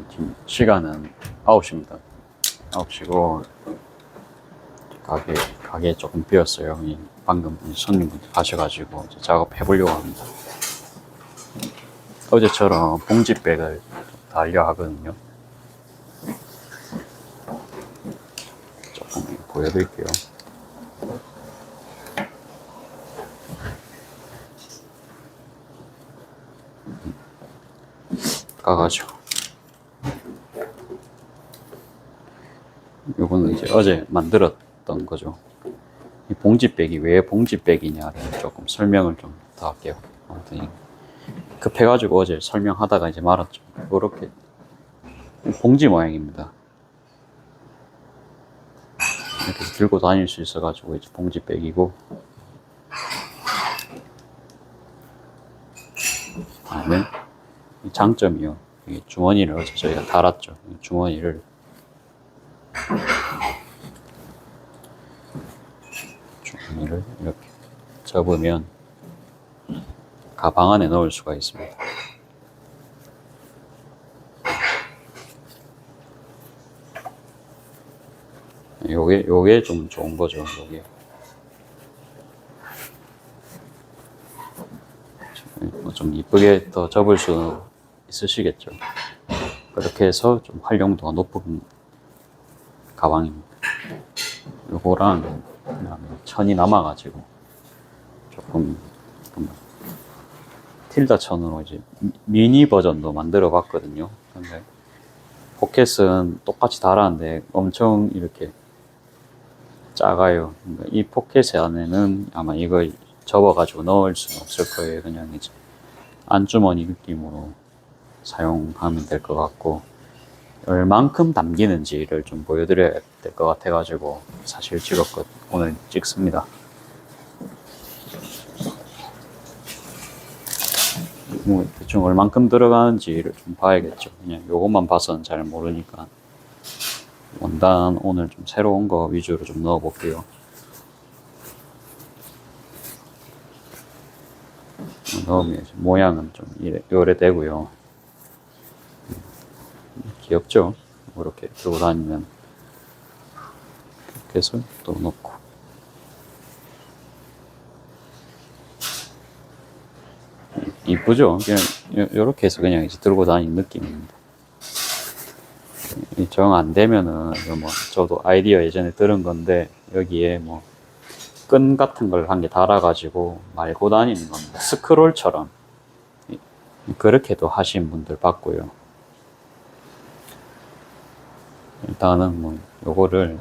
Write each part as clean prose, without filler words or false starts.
지금 시간은 9시입니다. 9시고 가게 조금 비었어요. 방금 손님분들 가셔가지고 이제 작업해 보려고 합니다. 어제처럼 봉지백을 달려 하거든요. 조금 보여드릴게요. 까가지고 요거는 이제 어제 만들었던 거죠. 이 봉지백이 왜 봉지백이냐를 조금 설명을 좀 더 할게요. 아무튼 급해가지고 어제 설명하다가 이제 말았죠. 이렇게 봉지 모양입니다. 이렇게 들고 다닐 수 있어가지고 이제 봉지백이고, 다음에 장점이요. 이 주머니를 어제 저희가 달았죠. 이 주머니를 이렇게 접으면 가방 안에 넣을 수가 있습니다. 요게 좀 좋은 거죠. 요게 좀 이쁘게 더 접을 수 있으시겠죠. 그렇게 해서 좀 활용도가 높은 가방입니다. 요거랑 천이 남아가지고 조금 틸다 천으로 이제 미니 버전도 만들어 봤거든요. 근데 포켓은 똑같이 달았는데 엄청 이렇게 작아요. 그러니까 이 포켓 안에는 아마 이걸 접어가지고 넣을 수는 없을 거예요. 그냥 이제 안주머니 느낌으로 사용하면 될 것 같고, 얼만큼 담기는지를 좀 보여드려야 될 것 같아가지고 사실 오늘 찍습니다. 뭐 대충 얼만큼 들어가는지를 좀 봐야겠죠. 그냥 요것만 봐서는 잘 모르니까 원단 오늘 좀 새로운 거 위주로 좀 넣어 볼게요. 넣으면 모양은 좀 요래 되고요. 귀엽죠? 이렇게 들고 다니면 이렇게 해서 또 넣고, 이쁘죠? 그냥 이렇게 해서 그냥 이제 들고 다니는 느낌입니다. 정 안 되면은 뭐 저도 아이디어 예전에 들은 건데, 여기에 뭐 끈 같은 걸 한 개 달아가지고 말고 다니는 겁니다. 스크롤처럼 그렇게도 하신 분들 봤고요. 일단은 뭐 요거를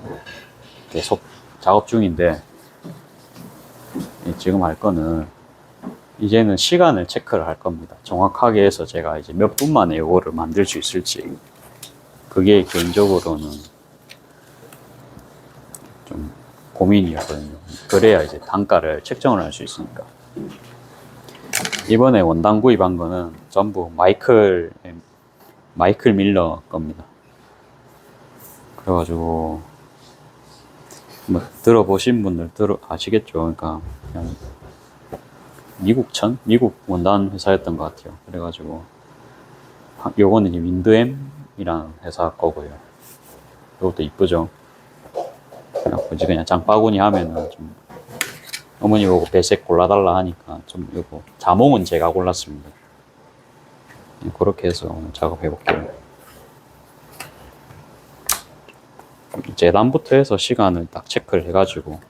계속 작업 중인데, 지금 할 거는 이제는 시간을 체크를 할 겁니다. 정확하게 해서 제가 이제 몇 분 만에 요거를 만들 수 있을지, 그게 개인적으로는 좀 고민이었거든요. 그래야 이제 단가를 책정을 할 수 있으니까. 이번에 원단 구입한 거는 전부 마이클 밀러 겁니다. 그래가지고 뭐 들어보신 분들 아시겠죠. 그러니까 그냥 미국 원단 회사였던 것 같아요. 그래가지고 요거는 이제 윈드엠이라는 회사 거고요. 요것도 이쁘죠. 굳이 그냥 장바구니 하면은 좀 어머니 보고 배색 골라달라 하니까 좀 요거 자몽은 제가 골랐습니다. 그렇게 해서 오늘 작업해 볼게요. 재단부터 해서 시간을 딱 체크를 해가지고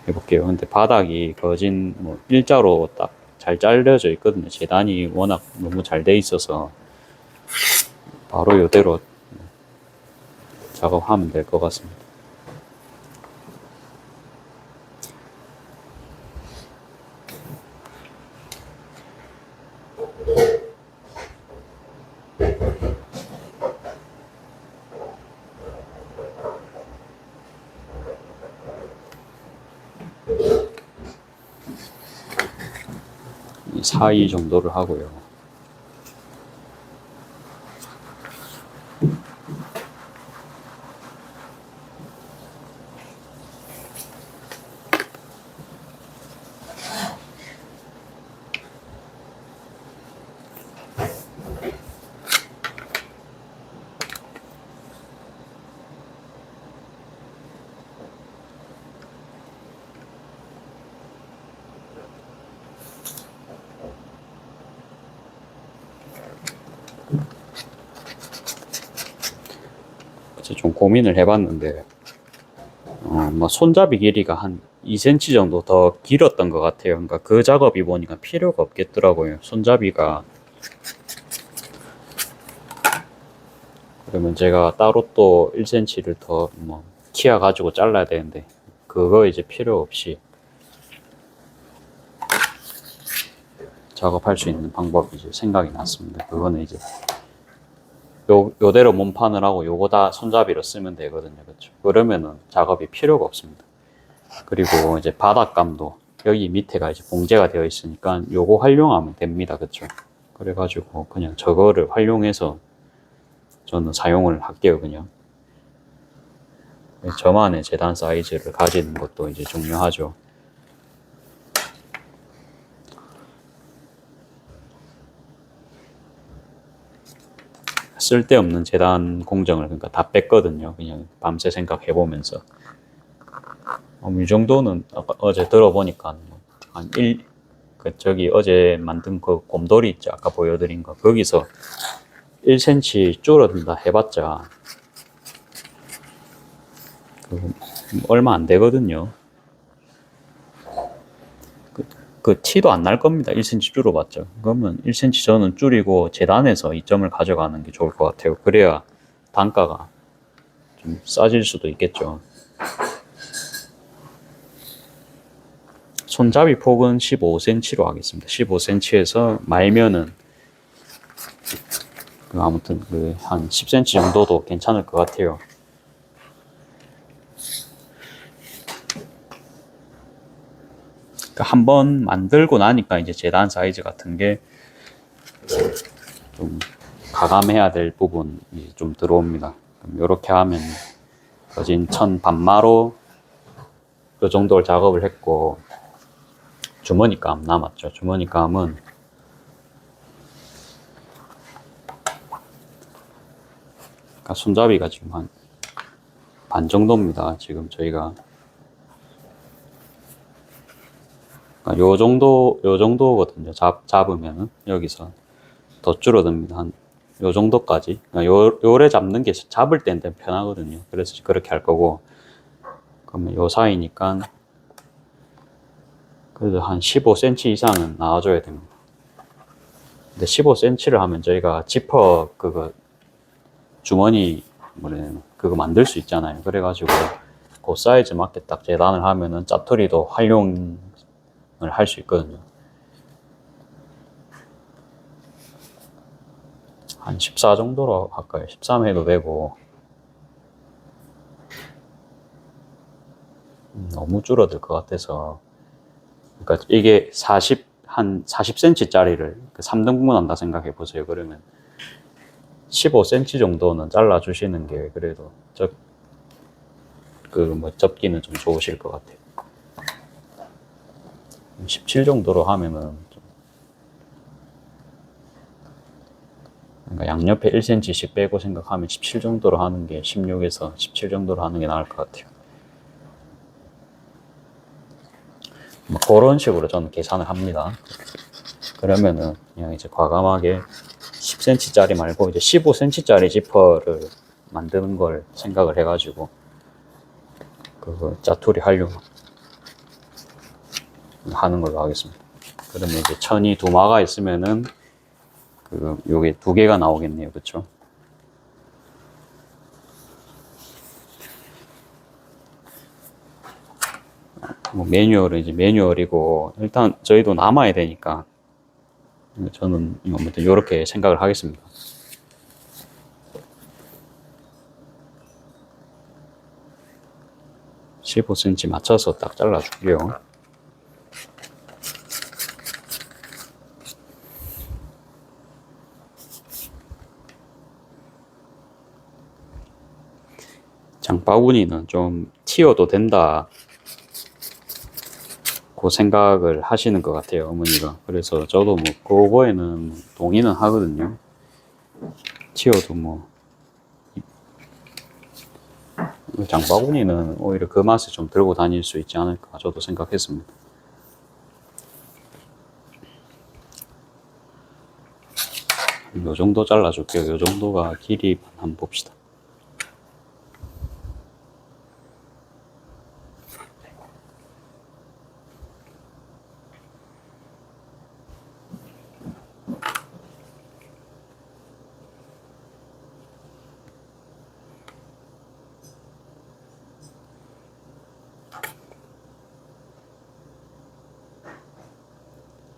해볼게요. 근데 바닥이 거진 뭐 일자로 딱 잘 잘려져 있거든요. 재단이 워낙 너무 잘 돼 있어서 바로 이대로 작업하면 될 것 같습니다. 사이 정도를 하고요. 좀 고민을 해봤는데, 뭐 손잡이 길이가 한 2cm 정도 더 길었던 것 같아요. 그러니까 그 작업이 보니까 필요가 없겠더라고요. 손잡이가. 그러면 제가 따로 또 1cm를 더 뭐 키워 가지고 잘라야 되는데, 그거 이제 필요 없이 작업할 수 있는 방법이 이제 생각이 났습니다. 그거는 이제 요대로 몸판을 하고 요거 다 손잡이로 쓰면 되거든요. 그렇죠? 그러면은 작업이 필요가 없습니다. 그리고 이제 바닥감도 여기 밑에가 이제 봉제가 되어 있으니까 요거 활용하면 됩니다. 그렇죠? 그래가지고 그냥 저거를 활용해서 저는 사용을 할게요. 그냥 저만의 재단 사이즈를 가지는 것도 이제 중요하죠. 쓸데없는 재단 공정을 그러니까 다 뺐거든요. 그냥 밤새 생각해보면서. 이 정도는 어제 들어보니까 한 저기 어제 만든 그 곰돌이 있죠. 아까 보여드린 거. 거기서 1cm 줄어든다 해봤자 얼마 안 되거든요. 그 티도 안 날 겁니다. 1cm 줄여봤자. 그러면 1cm 저는 줄이고 재단해서 이점을 가져가는 게 좋을 것 같아요. 그래야 단가가 좀 싸질 수도 있겠죠. 손잡이 폭은 15cm로 하겠습니다. 15cm에서 말면은 아무튼 한 10cm 정도도 괜찮을 것 같아요. 한번 만들고 나니까 이제 재단 사이즈 같은 게 좀 가감해야 될 부분이 좀 들어옵니다. 이렇게 하면 거진 1000반마로 그 정도를 작업을 했고, 주머니감 남았죠. 주머니감은 손잡이가 지금 한 반 정도입니다. 지금 저희가 요 정도거든요. 잡으면은 여기서 더 줄어듭니다. 한 요 정도까지. 요래 잡는 게 잡을 때는 편하거든요. 그래서 그렇게 할 거고, 그러면 요 사이니까 그래도 한 15cm 이상은 나와줘야 됩니다. 근데 15cm를 하면 저희가 지퍼 그거 주머니 그거 만들 수 있잖아요. 그래가지고 그 사이즈 맞게 딱 재단을 하면은 짜투리도 활용을 할 수 있거든요. 한 14 정도로 할까요? 13 해도 되고. 너무 줄어들 것 같아서. 그러니까 이게 한 40cm 짜리를 3등분 한다 생각해 보세요. 그러면 15cm 정도는 잘라 주시는 게 그래도 접기는 좀 좋으실 것 같아요. 17 정도로 하면은 그러니까 양옆에 1cm씩 빼고 생각하면 17 정도로 하는 게 16에서 17 정도로 하는 게 나을 것 같아요. 뭐 그런 식으로 저는 계산을 합니다. 그러면은 그냥 이제 과감하게 10cm 짜리 말고 이제 15cm 짜리 지퍼를 만드는 걸 생각을 해가지고 그거 짜투리 활용 하는 걸로 하겠습니다. 그러면 이제 천이 두 마가 있으면은 요게 두 개가 나오겠네요. 그쵸? 뭐 매뉴얼은 이제 매뉴얼이고, 일단 저희도 남아야 되니까 저는 아무튼 이렇게 생각을 하겠습니다. (15cm) 맞춰서 딱 잘라줄게요. 장바구니는 좀 튀어도 된다 그 생각을 하시는 것 같아요, 어머니가. 그래서 저도 뭐 그거에는 동의는 하거든요. 튀어도 뭐 장바구니는 오히려 그 맛에 좀 들고 다닐 수 있지 않을까 저도 생각했습니다. 요 정도 잘라줄게요. 요 정도가 길이 한번 봅시다.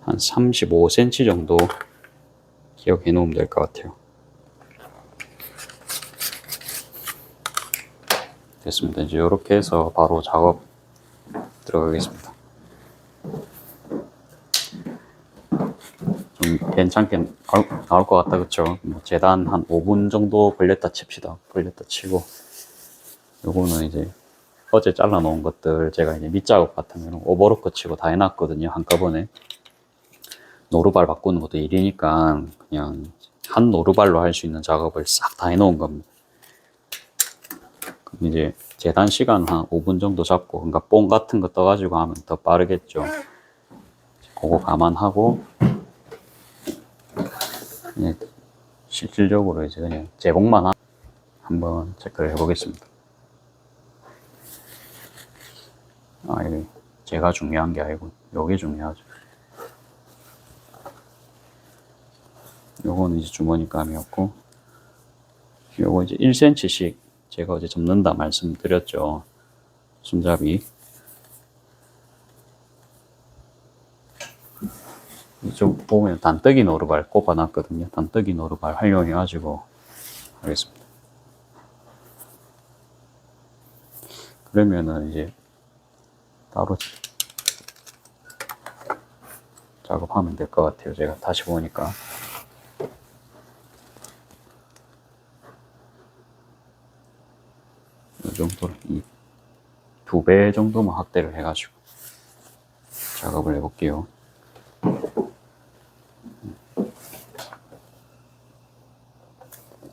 한 35cm 정도 기억해 놓으면 될 것 같아요. 됐습니다. 이제 이렇게 해서 바로 작업 들어가겠습니다. 좀 괜찮게 나올 것 같다, 그쵸? 뭐 재단 한 5분 정도 걸렸다 칩시다. 걸렸다 치고, 요거는 이제 어제 잘라 놓은 것들 제가 이제 밑작업 같은 경우는 오버로크 치고 다 해놨거든요. 한꺼번에. 노루발 바꾸는 것도 일이니까 그냥 한 노루발로 할 수 있는 작업을 싹 다 해놓은 겁니다. 그럼 이제 재단 시간 한 5분 정도 잡고, 그러니까 뽕 같은 거 떠가지고 하면 더 빠르겠죠. 그거 감안하고 그냥 실질적으로 이제 그냥 제공만 한번 체크를 해보겠습니다. 아, 이게 제가 중요한 게 아니고 요게 중요하죠. 요거는 이제 주머니감이었고, 요거 이제 1cm씩 제가 어제 접는다 말씀드렸죠. 손잡이. 이쪽 보면 단뜨기 노루발 꼽아놨거든요. 단뜨기 노루발 활용해가지고 하겠습니다. 그러면은 이제 따로 작업하면 될 것 같아요. 제가 다시 보니까. 이 정도로, 이 2배 정도만 확대를 해가지고 작업을 해볼게요.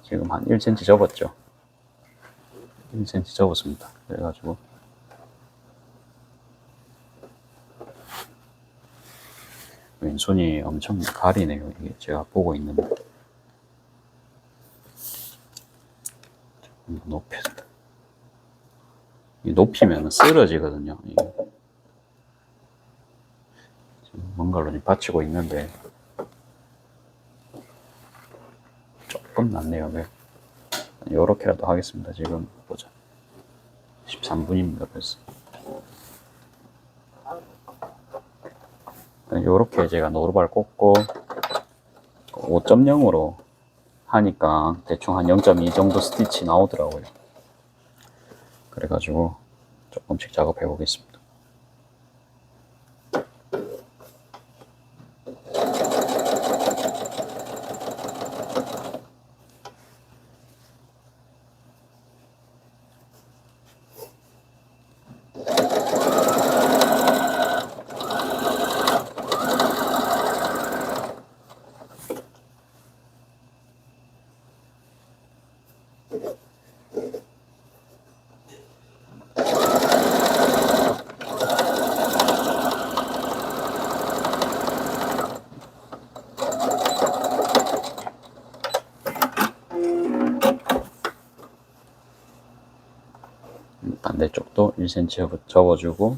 지금 한 1cm 접었죠. 1cm 접었습니다. 그래가지고 왼손이 엄청 가리네요. 이게 제가 보고 있는 높였다. 높이면 쓰러지거든요. 지금 뭔가로 좀 받치고 있는데 조금 낫네요. 네. 요렇게라도 하겠습니다. 지금 보자. 13분입니다. 벌써. 요렇게 제가 노루발 꽂고 5.0으로 하니까 대충 한 0.2 정도 스티치 나오더라고요. 그래가지고 조금씩 작업해 보겠습니다. 반대쪽도 1cm 접어주고,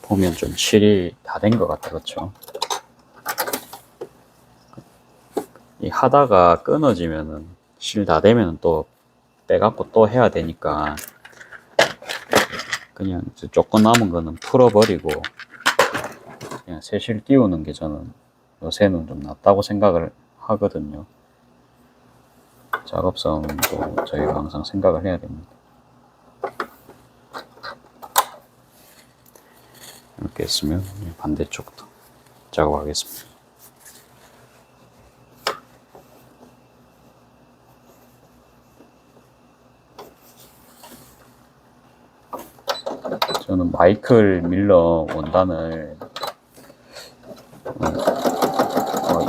보면 좀 실이 다 된 것 같아, 그렇죠? 이 하다가 끊어지면은 실 다 되면은 또 빼갖고 또 해야 되니까 그냥 조금 남은 거는 풀어버리고 그냥 세실 띄우는 게 저는 요새는 좀 낫다고 생각을 하거든요. 작업성도 저희가 항상 생각을 해야 됩니다. 이렇게 했으면 반대쪽도 작업하겠습니다. 저는 마이클 밀러 원단을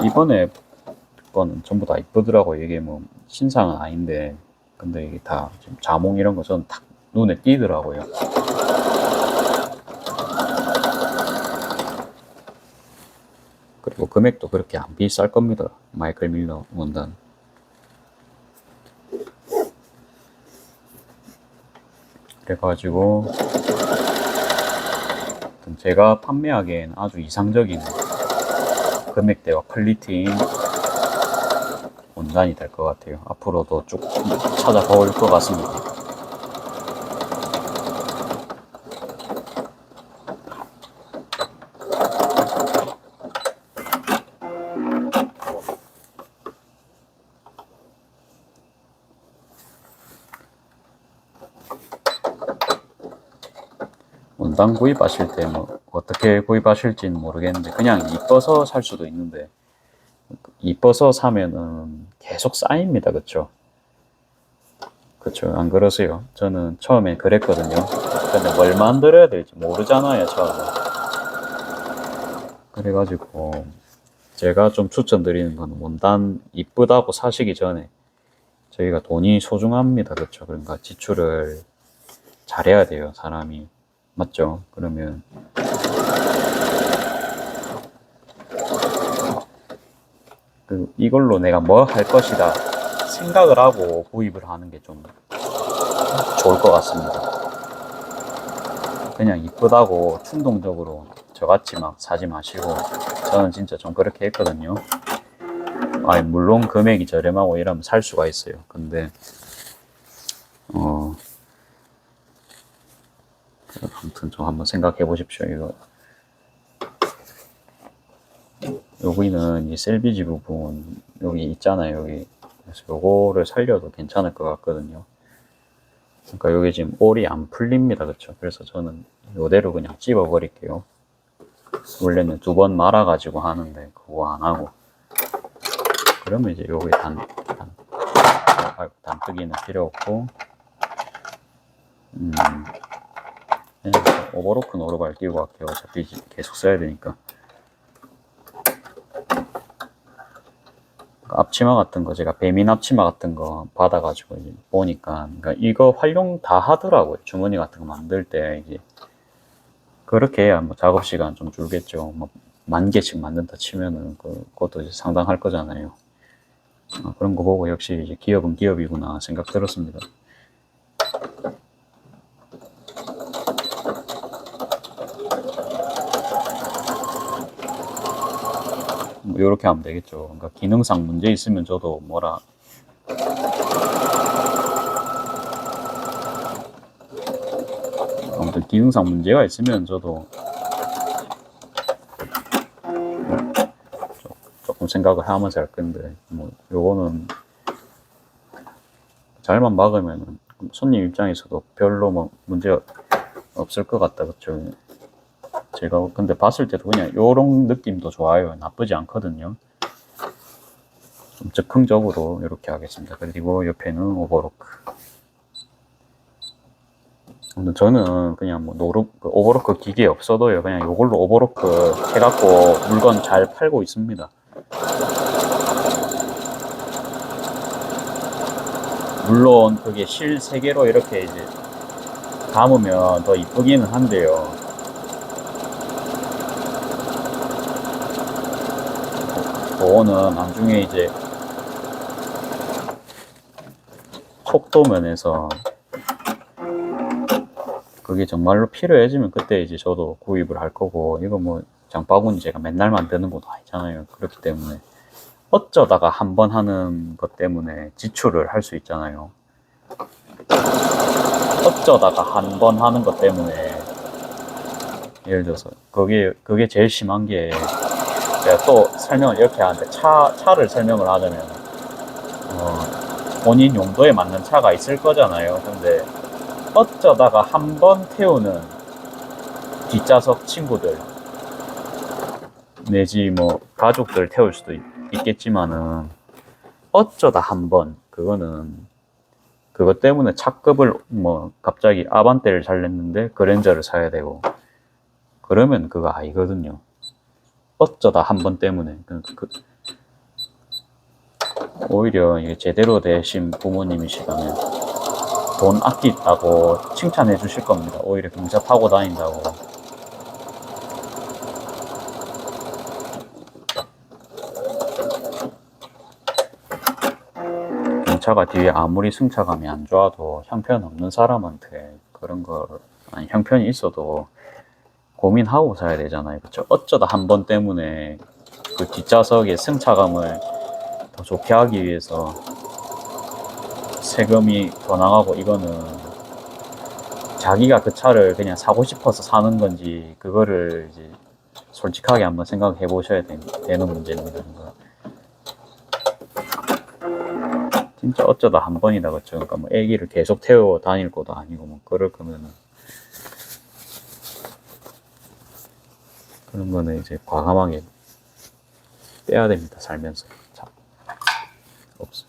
이번에 거는 전부 다 이쁘더라고요. 이게 뭐 신상은 아닌데, 근데 이게 다 지금 자몽 이런 거 저는 딱 눈에 띄더라고요. 그리고 금액도 그렇게 안 비쌀 겁니다. 마이클 밀러 원단. 그래가지고 제가 판매하기엔 아주 이상적인 금액대와 퀄리티인 원단이 될 것 같아요. 앞으로도 쭉 찾아볼 것 같습니다. 원단 구입하실 때 뭐 어떻게 구입하실지는 모르겠는데 그냥 이뻐서 살 수도 있는데 이뻐서 사면은 계속 쌓입니다. 그쵸? 그쵸? 안 그러세요? 저는 처음에 그랬거든요. 근데 뭘 만들어야 될지 모르잖아요, 처음에. 그래가지고 제가 좀 추천드리는 건 원단 이쁘다고 사시기 전에 저희가 돈이 소중합니다. 그쵸? 그러니까 지출을 잘해야 돼요, 사람이. 맞죠? 그러면 이걸로 내가 뭐 할 것이다 생각을 하고 구입을 하는 게 좀 좋을 것 같습니다. 그냥 이쁘다고 충동적으로 저같이 막 사지 마시고, 저는 진짜 좀 그렇게 했거든요. 아니, 물론 금액이 저렴하고 이러면 살 수가 있어요. 근데 아무튼 좀 한번 생각해 보십시오. 이거 여기는 이 셀비지 부분 여기 있잖아요. 여기 그래서 요거를 살려도 괜찮을 것 같거든요. 그러니까 여기 지금 올이 안 풀립니다. 그렇죠? 그래서 저는 이대로 그냥 찝어 버릴게요. 원래는 2번 말아 가지고 하는데 그거 안 하고, 그러면 이제 여기 단뜨기는 필요 없고, 그냥 오버로크 노루발 끼고 갈게요. 어차피 계속 써야 되니까. 앞치마 같은 거 제가 배민 앞치마 같은 거 받아가지고 이제 보니까, 그러니까 이거 활용 다 하더라고요. 주머니 같은 거 만들 때 이제 그렇게 해야 뭐 작업 시간 좀 줄겠죠. 뭐 10,000개씩 만든다 치면은 그것도 이제 상당할 거잖아요. 그런 거 보고 역시 이제 기업은 기업이구나 생각 들었습니다. 뭐 이렇게 하면 되겠죠. 그러니까 기능상 문제 있으면 저도 뭐라 아무튼 기능상 문제가 있으면 저도 조금 생각을 하면서 할 건데, 뭐 요거는 잘만 막으면 손님 입장에서도 별로 뭐 문제 없을 것 같다. 그쵸? 제가 근데 봤을 때도 그냥 요런 느낌도 좋아요. 나쁘지 않거든요. 좀 즉흥적으로 이렇게 하겠습니다. 그리고 옆에는 오버로크. 저는 그냥 뭐 오버로크 기계 없어도요, 그냥 요걸로 오버로크 해갖고 물건 잘 팔고 있습니다. 물론 그게 실 3개로 이렇게 이제 감으면 더 이쁘기는 한데요. 그거는 나중에 이제 속도 면에서 그게 정말로 필요해지면 그때 이제 저도 구입을 할 거고, 이거 뭐 장바구니 제가 맨날 만드는 것도 아니잖아요. 그렇기 때문에 어쩌다가 한 번 하는 것 때문에 지출을 할 수 있잖아요. 어쩌다가 한 번 하는 것 때문에 예를 들어서 그게 제일 심한 게, 제가 또 설명을 이렇게 하는데, 차를 설명을 하자면, 본인 용도에 맞는 차가 있을 거잖아요. 근데 어쩌다가 한 번 태우는 뒷좌석 친구들 내지 뭐 가족들 태울 수도 있겠지만은, 어쩌다 한 번, 그것 때문에 차급을 뭐 갑자기 아반떼를 살렸는데 그랜저를 사야 되고, 그러면 그거 아니거든요. 어쩌다 한 번 때문에. 오히려 이게 제대로 되신 부모님이시라면 돈 아끼다고 칭찬해 주실 겁니다. 오히려 경차 타고 다닌다고. 경차가 뒤에 아무리 승차감이 안 좋아도 형편없는 사람한테 그런 걸, 아니 형편이 있어도 고민하고 사야 되잖아요. 그렇죠? 어쩌다 한 번 때문에 그 뒷좌석의 승차감을 더 좋게 하기 위해서 세금이 더 나가고, 이거는 자기가 그 차를 그냥 사고 싶어서 사는 건지, 그거를 이제 솔직하게 한번 생각해 보셔야 되는 문제입니다. 그러니까 진짜 어쩌다 한 번이다, 그렇죠? 그러니까 뭐 애기를 계속 태워 다닐 것도 아니고, 뭐 그럴 거면은, 그런 거는 이제 과감하게 빼야 됩니다, 살면서. 자, 없어.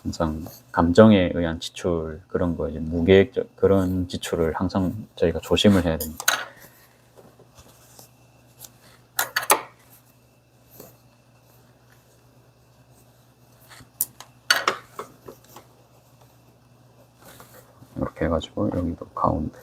항상 감정에 의한 지출, 그런 거, 이제 무계획적 그런 지출을 항상 저희가 조심을 해야 됩니다. 이렇게 해가지고 여기도 가운데.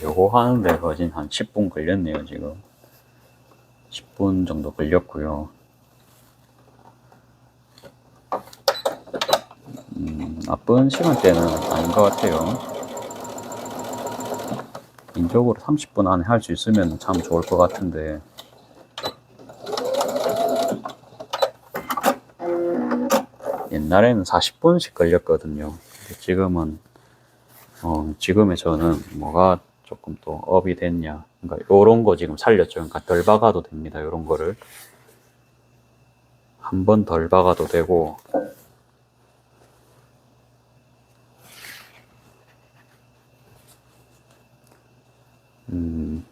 요거 하는데 거진 한 10분 걸렸네요, 지금. 10분 정도 걸렸고요. 나쁜 시간대는 아닌 것 같아요. 인적으로 30분 안에 할 수 있으면 참 좋을 것 같은데, 옛날에는 40분씩 걸렸거든요. 지금의 저는 뭐가 조금 또 업이 됐냐, 그러니까 요런 거 지금 살렸죠. 그러니까 덜 박아도 됩니다. 요런 거를 한 번 덜 박아도 되고, 한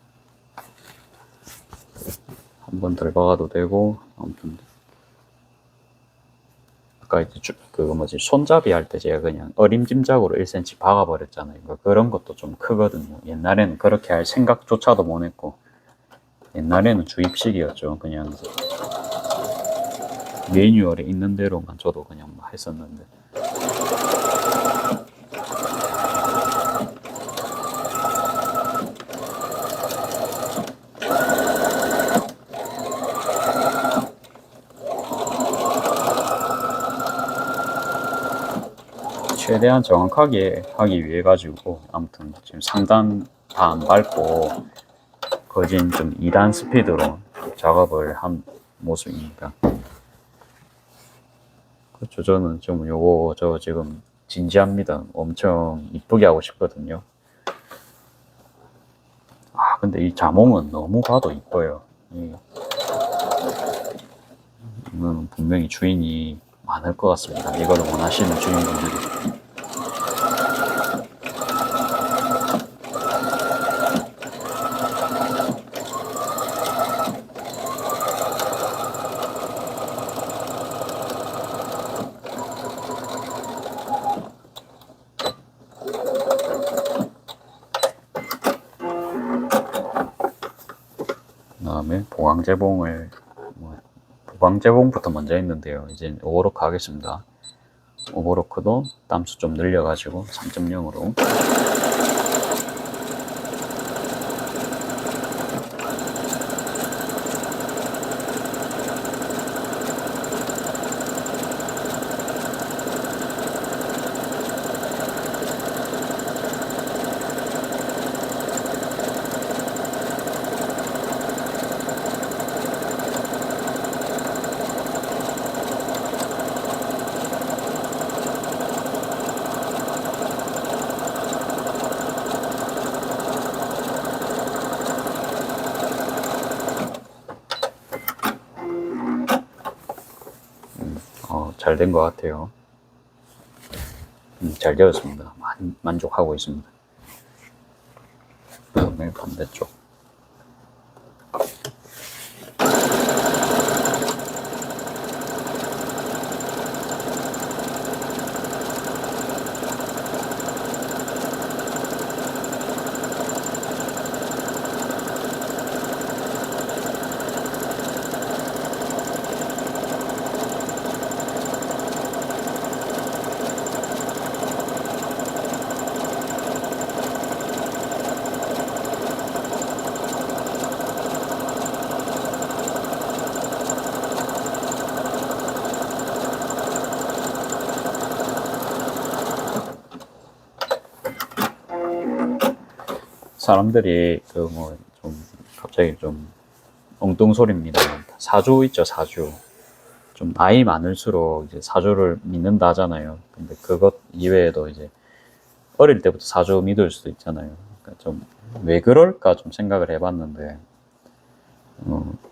번 덜 박아도 되고. 아무튼 아까 이제 손잡이 할 때 제가 그냥 어림짐작으로 1cm 박아버렸잖아요. 그러니까 그런 것도 좀 크거든요. 옛날에는 그렇게 할 생각조차도 못 했고, 옛날에는 주입식이었죠. 그냥 매뉴얼에 있는 대로만 저도 그냥 했었는데, 최대한 정확하게 하기 위해 가지고, 아무튼 지금 상단 다 안 밟고 거진 좀 2단 스피드로 작업을 한 모습이니까. 그렇죠. 저는 좀 저 지금 진지합니다. 엄청 이쁘게 하고 싶거든요. 근데 이 자몽은 너무 봐도 이뻐요. 이거는 분명히 주인이 많을 것 같습니다. 이걸 원하시는 주인분들이. 그다음에 보강재봉부터 먼저 했는데요. 이제 오버로크 하겠습니다. 오버로크도 땀수 좀 늘려가지고 3.0으로. 잘 된 것 같아요. 잘 되었습니다. 만족하고 있습니다. 그다음에 반대쪽. 사람들이 그 뭐 좀 갑자기 좀 엉뚱소리입니다. 사주 있죠, 사주. 좀 나이 많을수록 이제 사주를 믿는다 하잖아요. 근데 그것 이외에도 이제 어릴 때부터 사주 믿을 수도 있잖아요. 그러니까 좀 왜 그럴까 좀 생각을 해봤는데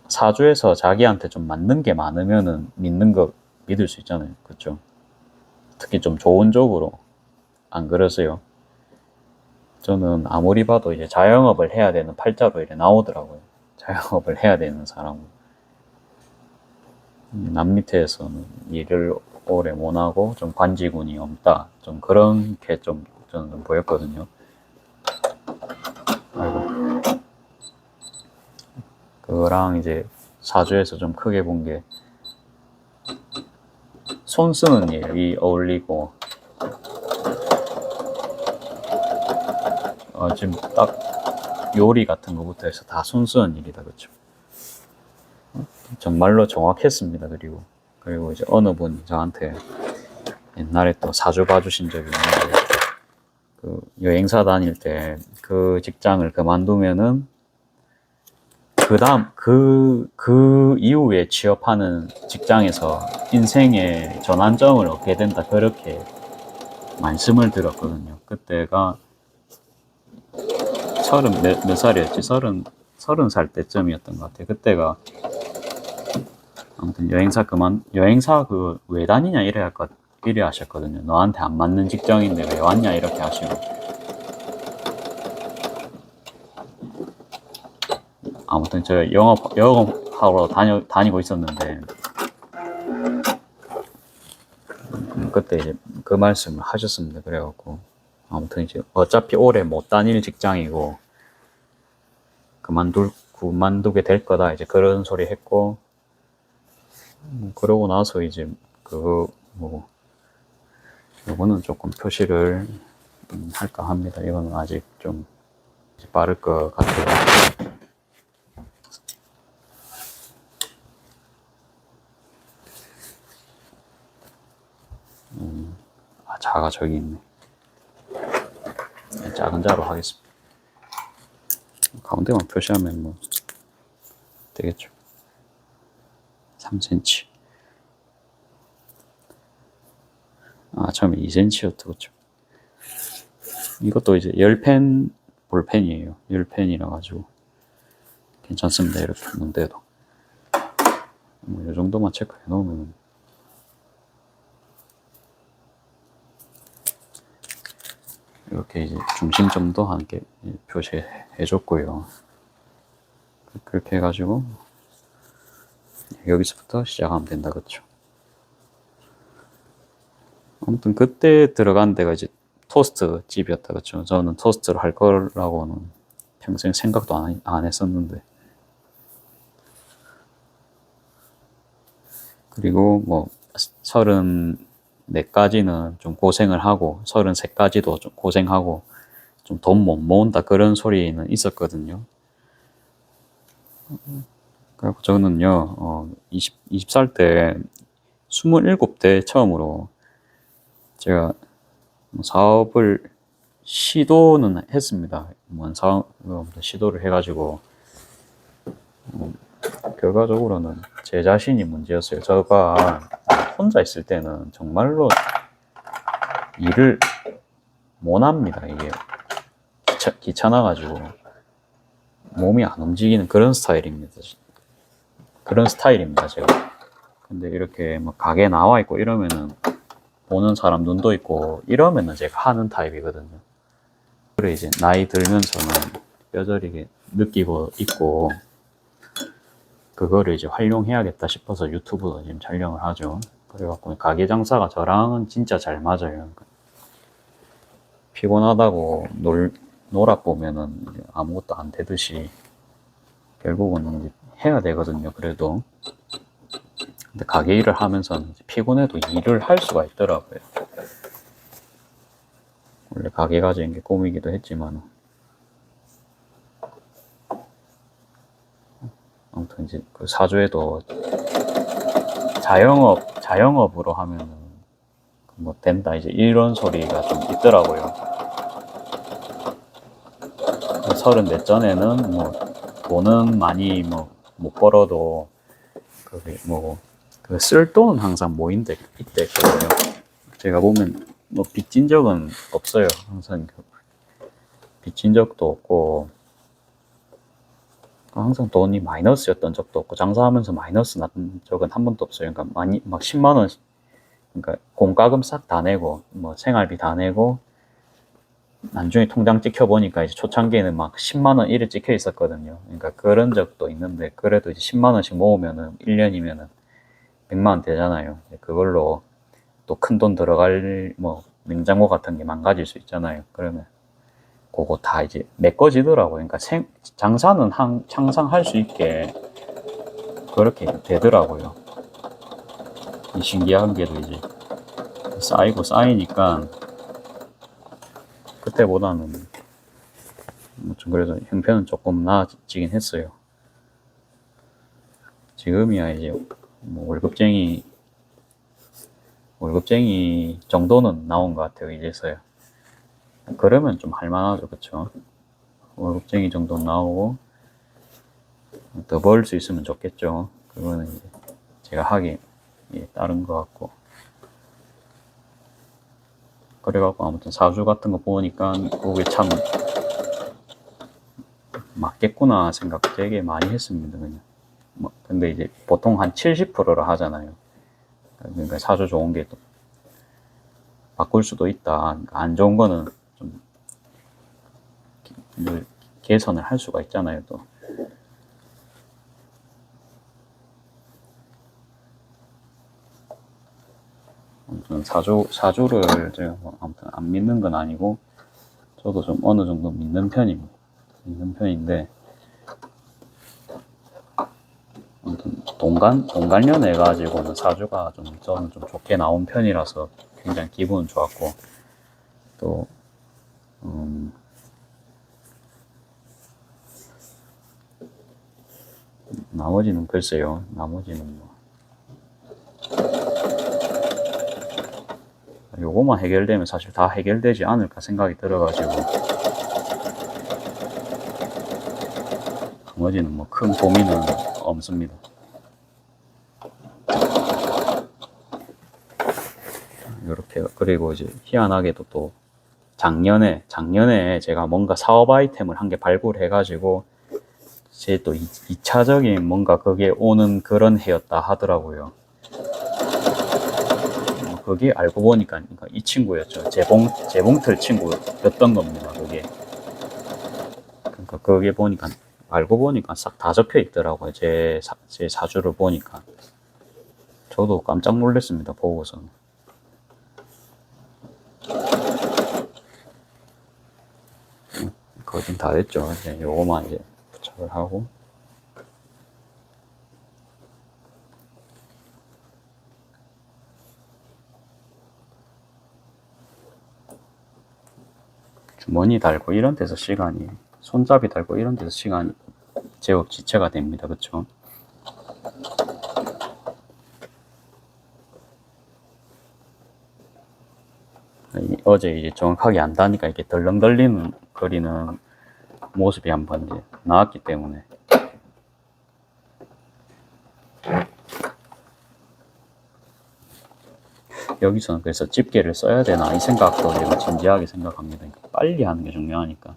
사주에서 자기한테 좀 맞는 게 많으면은 믿는 거 믿을 수 있잖아요. 그렇죠? 특히 좀 좋은 쪽으로. 안 그러세요? 저는 아무리 봐도 이제 자영업을 해야 되는 팔자로 이렇게 나오더라고요. 자영업을 해야 되는 사람은. 남 밑에서는 일을 오래 못하고 좀 관지군이 없다. 좀 그런 게 좀 저는 좀 보였거든요. 아이고. 그랑 이제 사주에서 좀 크게 본 게 손 쓰는 일이 어울리고 지금 딱 요리 같은 거부터 해서 다 손 쓰는 일이다. 그렇죠? 정말로 정확했습니다. 그리고 이제 어느 분이 저한테 옛날에 또 사주 봐주신 적이 있는데 그 여행사 다닐 때 그 직장을 그만두면은 그 이후에 취업하는 직장에서 인생의 전환점을 얻게 된다. 그렇게 말씀을 들었거든요. 그때가 몇 살이었지? 서른 살 때쯤이었던 것 같아요. 그때가 아무튼 여행사 그 왜 다니냐 이래 하셨거든요. 너한테 안 맞는 직장인데 왜 왔냐 이렇게 하시고. 아무튼 저 영업하러 다니고 있었는데 그때 이제 그 말씀을 하셨습니다. 그래갖고 아무튼 이제 어차피 오래 못 다닐 직장이고 그만두게 될 거다 이제 그런 소리 했고 그러고 나서 이제 이거는 조금 표시를 할까 합니다. 이거는 아직 좀 빠를 것 같아요. 자가 저기 있네. 작은 자로 하겠습니다. 가운데만 표시하면 뭐 되겠죠. 3cm. 처음에 2cm였다. 그렇죠. 이것도 이제 열펜 볼펜이에요. 열펜이라 가지고 괜찮습니다. 이렇게 했는데도 뭐 이 정도만 체크해 놓으면 이렇게 이제 중심점도 함께 표시해 줬고요. 그렇게 해가지고 여기서부터 시작하면 된다. 그렇죠. 아무튼 그때 들어간 데가 이제 토스트 집이었다. 그렇죠. 저는 토스트를 할 거라고는 평생 생각도 안 했었는데 그리고 뭐 34까지는 좀 고생을 하고 33까지도 좀 고생하고 좀 돈 못 모은다 그런 소리는 있었거든요. 그래서 저는요 20살 때 27대 처음으로 제가 사업을 시도는 했습니다. 시도를 해가지고 결과적으로는 제 자신이 문제였어요. 제가 혼자 있을 때는 정말로 일을 못합니다. 이게 귀찮아가지고 몸이 안 움직이는 그런 스타일입니다. 제가. 근데 이렇게 뭐 가게 나와 있고 이러면은 보는 사람 눈도 있고 이러면은 제가 하는 타입이거든요. 그래 이제 나이 들면서는 뼈저리게 느끼고 있고 그거를 이제 활용해야겠다 싶어서 유튜브도 지금 촬영을 하죠. 그래갖고 가게 장사가 저랑은 진짜 잘 맞아요. 피곤하다고 놀아 보면은 아무것도 안 되듯이 결국은 이제 해야 되거든요. 그래도 근데 가게 일을 하면서는 피곤해도 일을 할 수가 있더라고요. 원래 가게 가지는 게 꿈이기도 했지만 아무튼 이제 그 사주에도 자영업으로 하면은 뭐 된다 이제 이런 소리가 좀 있더라고요. 34 전에는 뭐 돈은 많이 뭐 못 벌어도 그게 그 쓸 돈은 항상 있댔거든요. 제가 보면 뭐 빚진 적은 없어요. 항상 빚진 적도 없고 항상 돈이 마이너스였던 적도 없고 장사하면서 마이너스 난 적은 한 번도 없어요. 그러니까 많이 막 10만 원 그러니까 공과금 싹 다 내고 뭐 생활비 다 내고 나중에 통장 찍혀 보니까 이제 초창기에는 막 10만 원 이래 찍혀 있었거든요. 그러니까 그런 적도 있는데 그래도 이제 10만 원씩 모으면은 1년이면은 100만 원 되잖아요. 그걸로 또 큰 돈 들어갈 뭐 냉장고 같은 게 망가질 수 있잖아요. 그러면 그거 다 이제 메꿔지더라고요. 그러니까 장사는 항상 할 수 있게 그렇게 되더라고요. 신기한 게도 이제 쌓이니까 그때보다는 좀 그래도 형편은 조금 나아지긴 했어요. 지금이야 이제 뭐 월급쟁이 정도는 나온 것 같아요. 이제서야. 그러면 좀 할만하죠, 그쵸? 월급쟁이 정도 나오고 더 벌 수 있으면 좋겠죠. 그거는 이제 제가 하기 따른 것 같고. 그래갖고 아무튼 사주 같은 거 보니까 그게 참 맞겠구나 생각 되게 많이 했습니다. 그냥. 뭐 근데 이제 보통 한 70%를 하잖아요. 그러니까 사주 좋은 게 또 바꿀 수도 있다. 그러니까 안 좋은 거는 좀 개선을 할 수가 있잖아요. 또 아무튼 사주를 제가 뭐 아무튼 안 믿는 건 아니고 저도 좀 어느 정도 믿는 편인데 아무튼 돈 관련해 가지고는 사주가 저는 좀 좋게 나온 편이라서 굉장히 기분은 좋았고 또 나머지는 글쎄요. 나머지는 뭐 요거만 해결되면 사실 다 해결되지 않을까 생각이 들어가지고 나머지는 뭐 큰 고민은 없습니다. 이렇게 그리고 이제 희한하게도 또 작년에 제가 뭔가 사업 아이템을 한 개 발굴해가지고 제 또 2차적인 뭔가 거기에 오는 그런 해였다 하더라고요. 그게 알고 보니까 이 친구였죠. 재봉틀 친구였던 겁니다. 그게. 그러니까 그게 보니까 알고 보니까 싹 다 적혀 있더라고요. 제 사주를 보니까. 저도 깜짝 놀랐습니다. 보고서는. 거진 다 됐죠. 이제 요거만 이제 부착을 하고. 주머니 달고 이런 데서 시간이, 손잡이 달고 이런 데서 시간이 제법 지체가 됩니다. 그쵸? 어제 이제 정확하게 안 다니까 이렇게 덜렁덜리는 거리는 모습이 한번 이제 나왔기 때문에 여기서는 그래서 집게를 써야 되나 이 생각도 제가 진지하게 생각합니다. 그러니까 빨리 하는 게 중요하니까.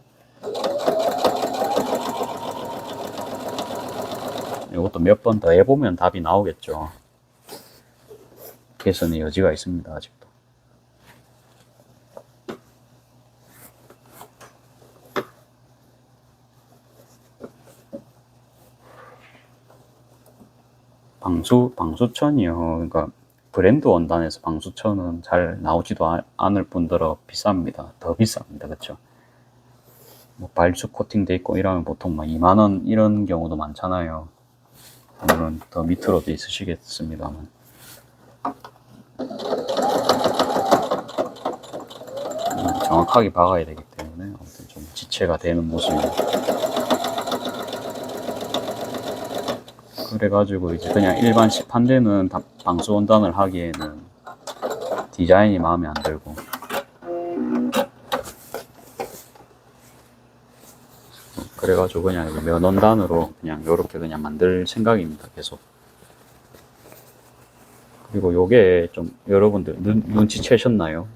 이것도 몇 번 더 해보면 답이 나오겠죠. 개선의 여지가 있습니다. 아직도. 방수천이요. 그러니까 브랜드 원단에서 방수천은 잘 나오지도 않을 뿐더러 비쌉니다. 더 비쌉니다. 그쵸? 뭐 발수 코팅돼 있고 이러면 보통 막 2만원 이런 경우도 많잖아요. 물론 더 밑으로도 있으시겠습니다만. 정확하게 박아야 되기 때문에 아무튼 좀 지체가 되는 모습입니다. 그래가지고 이제 그냥 일반 시판되는 방수 원단을 하기에는 디자인이 마음에 안 들고, 그래가지고 그냥 면원단으로 그냥 요렇게 그냥 만들 생각입니다. 계속. 그리고 요게 좀 여러분들 눈치채셨나요?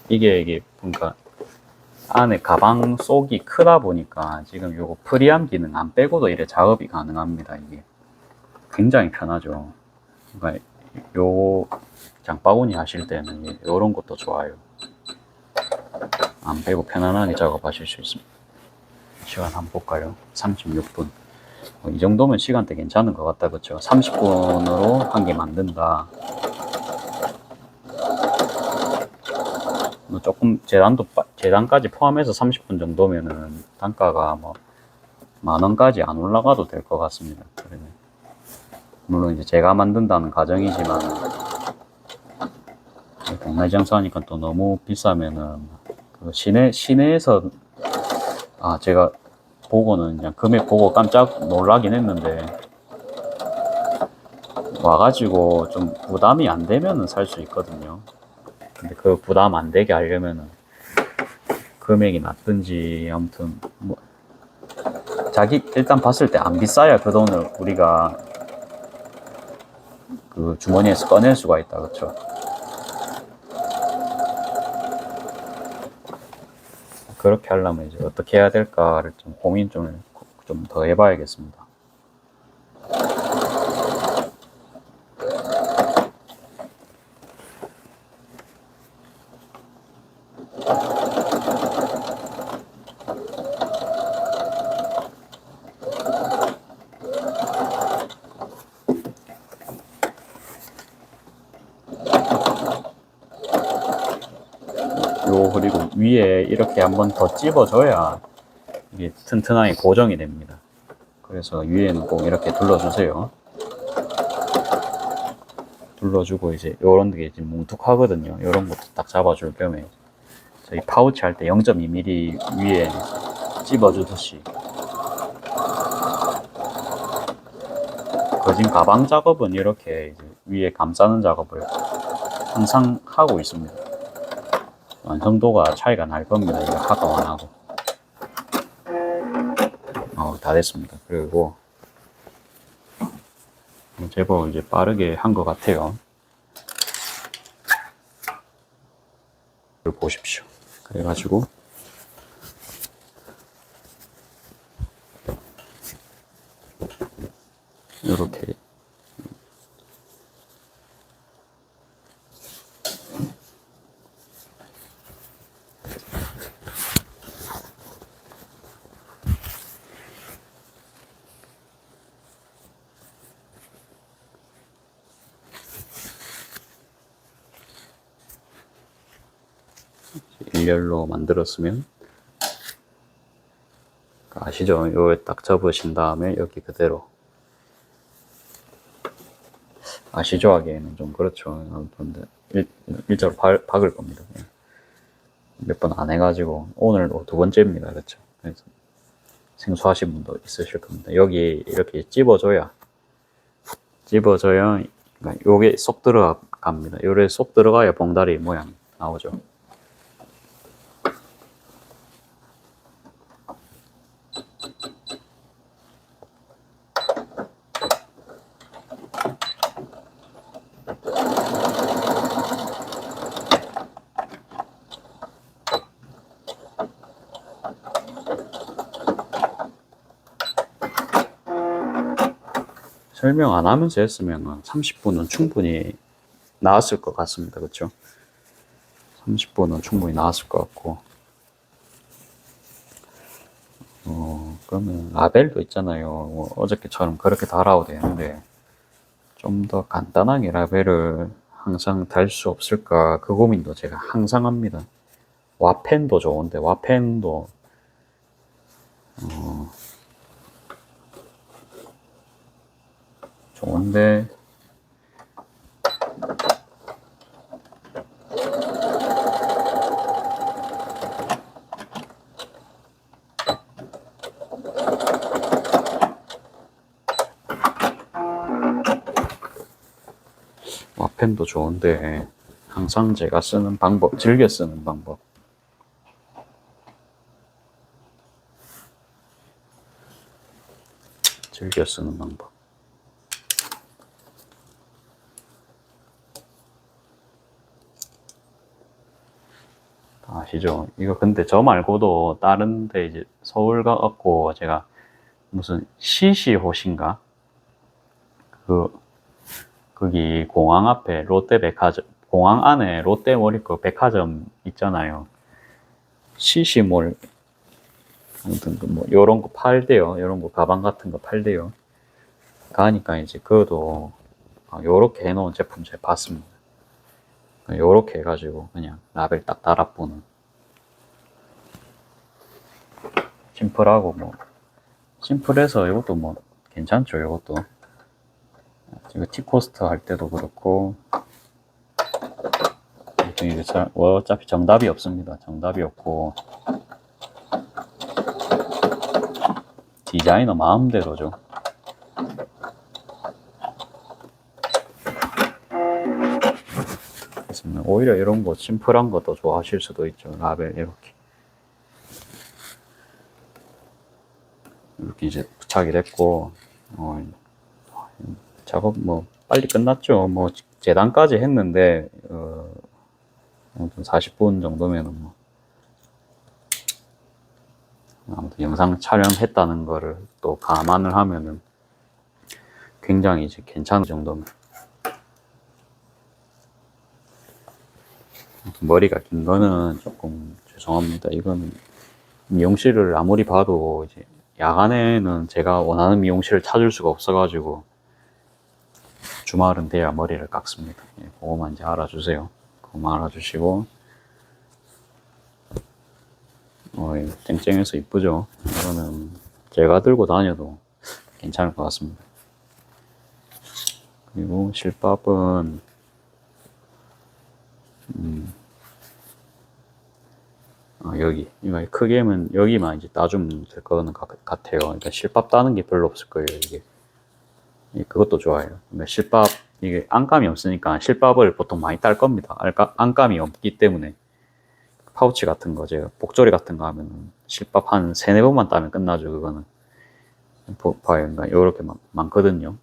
이게 그러니까 안에 가방 속이 크다 보니까 지금 요거 프리암 기능 안 빼고도 이래 작업이 가능합니다. 이게 굉장히 편하죠. 그러니까 요 장바구니 하실 때는 요런 것도 좋아요. 안 빼고 편안하게 작업하실 수 있습니다. 시간 한번 볼까요? 36분. 이 정도면 시간대 괜찮은 것 같다, 그쵸? 30분으로 한 개 만든다. 조금 재단까지 포함해서 30분 정도면은 단가가 뭐 만원까지 안 올라가도 될 것 같습니다. 물론 이제 제가 만든다는 가정이지만 동네 장사하니까 또 너무 비싸면은 그 시내에서 제가 보고는 그냥 금액 보고 깜짝 놀라긴 했는데 와가지고 좀 부담이 안 되면은 살 수 있거든요. 근데 그 부담 안 되게 하려면은 금액이 낮든지 아무튼 뭐 자기 일단 봤을 때 안 비싸야 그 돈을 우리가 그 주머니에서 꺼낼 수가 있다, 그쵸? 그렇게 하려면 이제 어떻게 해야 될까를 좀 고민 좀 더 해봐야겠습니다. 그리고 위에 이렇게 한번 더 찝어줘야 이게 튼튼하게 고정이 됩니다. 그래서 위에는 꼭 이렇게 둘러주세요. 둘러주고 이제 요런 게 지금 뭉툭하거든요. 요런 것도 딱 잡아줄 겸에 저희 파우치 할 때 0.2mm 위에 찝어주듯이 거진 가방 작업은 이렇게 이제 위에 감싸는 작업을 항상 하고 있습니다. 완성도가 차이가 날 겁니다. 이거 하고 안 하고. 다 됐습니다. 그리고 제법 이제 빠르게 한 것 같아요. 이걸 보십시오. 그래가지고 이렇게 일렬로 만들었으면 아시죠? 요에 딱 접으신 다음에 여기 그대로 아시죠? 하기에는 좀 그렇죠. 근데 일자로 박을 겁니다. 몇 번 안 해가지고 오늘 2번째입니다. 그렇죠? 그래서 생소하신 분도 있으실 겁니다. 여기 이렇게 찝어줘야 그러니까 요게 쏙 들어갑니다. 요래 쏙 들어가야 봉다리 모양 나오죠. 설명 안 하면서 했으면 30분은 충분히 나왔을 것 같습니다. 그쵸? 30분은 충분히 나왔을 것 같고. 그러면 라벨도 있잖아요. 뭐 어저께처럼 그렇게 달아도 되는데, 좀 더 간단하게 라벨을 항상 달 수 없을까, 그 고민도 제가 항상 합니다. 와펜도 좋은데, 와펜도, 좋은데, 와펜도 좋은데, 항상 제가 쓰는 방법, 즐겨 쓰는 방법. 즐겨 쓰는 방법. 아시죠? 이거 근데 저 말고도 다른데 이제 서울 가갖고 제가 무슨 시시호신가? 그, 거기 공항 앞에 롯데백화점, 공항 안에 롯데월드 백화점 있잖아요. 시시몰, 아무튼 그뭐 요런 거 팔대요. 요런 거 가방 같은 거 팔대요. 가니까 이제 그것도 요렇게 해놓은 제품 제가 봤습니다. 요렇게 해가지고 그냥 라벨 딱 달아보는. 심플하고 뭐 심플해서 이것도 뭐 괜찮죠. 이것도 지금 티코스트 할 때도 그렇고 이게 어차피 정답이 없습니다. 정답이 없고 디자이너 마음대로죠. 그래서 오히려 이런 거 심플한 것도 좋아하실 수도 있죠. 라벨 이렇게 이제 부착이 됐고 작업 뭐 빨리 끝났죠. 뭐 재단까지 했는데 아무튼 40분 정도면은 뭐 아무튼 영상 촬영했다는 거를 또 감안을 하면은 굉장히 이제 괜찮은 정도면. 머리가 긴 거는 조금 죄송합니다. 이거는 미용실을 아무리 봐도 이제 야간에는 제가 원하는 미용실을 찾을 수가 없어가지고 주말은 돼야 머리를 깎습니다. 예, 그거만 이제 알아주세요. 그거만 알아주시고 쨍쨍해서 이쁘죠? 이거는 제가 들고 다녀도 괜찮을 것 같습니다. 그리고 실밥은 여기 이거 크게는 여기만 이제 따주면 될 거는 같아요. 그러니까 실밥 따는 게 별로 없을 거예요. 이게 그것도 좋아요. 근데 실밥 이게 안감이 없으니까 실밥을 보통 많이 딸 겁니다. 안감이 없기 때문에 파우치 같은 거 제가 복조리 같은 거 하면 실밥 한 3-4번만 따면 끝나죠. 그거는 봐요. 그러니까 이렇게 많거든요.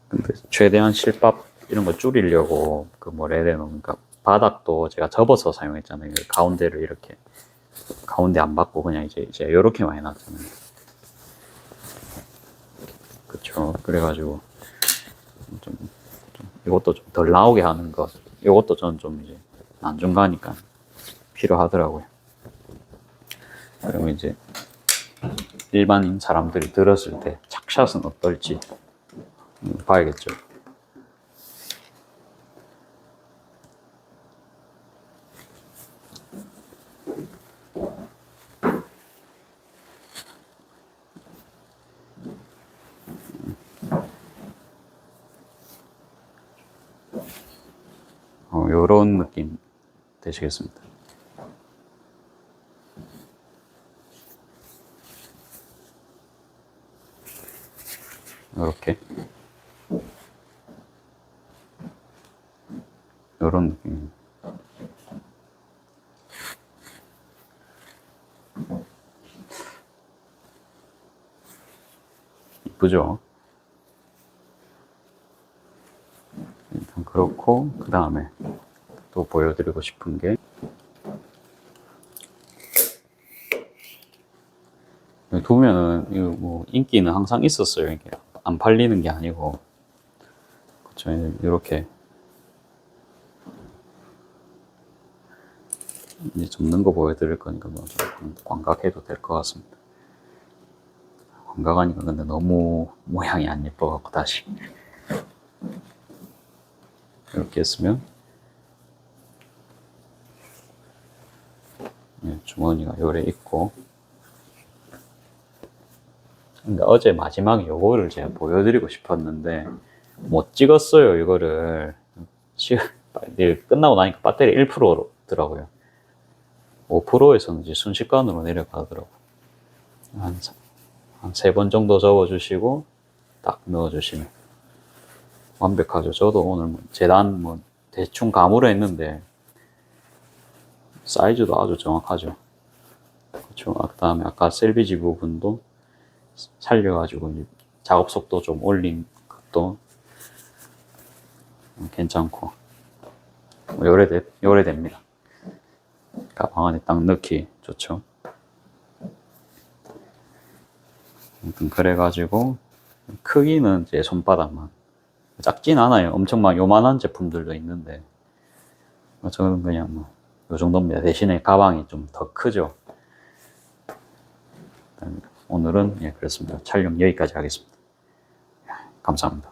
근데 최대한 실밥 이런 거 줄이려고 그 뭐라 해야 되나, 그러니까 바닥도 제가 접어서 사용했잖아요. 가운데를 이렇게 가운데 안 받고 그냥 이제 이렇게 많이 놨잖아요. 그쵸. 그래가지고 좀 이것도 좀 덜 나오게 하는 것. 이것도 저는 좀 이제 안중가니까 필요하더라고요. 그리고 이제 일반인 사람들이 들었을 때 착샷은 어떨지 봐야겠죠. 요런 느낌 되시겠습니다. 이렇게 요런 느낌. 이쁘죠? 일단 그렇고 그 다음에 또 보여드리고 싶은 게 여기 두면은 이거 뭐 인기는 항상 있었어요. 이게 안 팔리는 게 아니고. 그쵸. 이렇게 이제 접는 거 보여드릴 거니까 뭐좀 광각해도 될 것 같습니다. 광각하니까 근데 너무 모양이 안 예뻐갖고 다시 이렇게 했으면 주머니가 요래 있고. 근데 어제 마지막에 요거를 제가 보여드리고 싶었는데 못 찍었어요. 이거를 끝나고 나니까 배터리 1%더라고요. 5%에서는 이제 순식간으로 내려가더라고요. 한 3번 정도 접어주시고 딱 넣어주시면 완벽하죠. 저도 오늘 뭐 재단 뭐 대충 감으로 했는데 사이즈도 아주 정확하죠. 그렇죠. 그다음에 아까 셀비지 부분도 살려가지고 작업 속도 좀 올린 것도 괜찮고 요래됩니다. 가방 안에 딱 넣기 좋죠. 아무튼 그래가지고 크기는 제 손바닥만, 작진 않아요. 엄청 막 요만한 제품들도 있는데 저는 그냥 뭐 요 정도입니다. 대신에 가방이 좀 더 크죠. 오늘은 그렇습니다. 촬영 여기까지 하겠습니다. 감사합니다.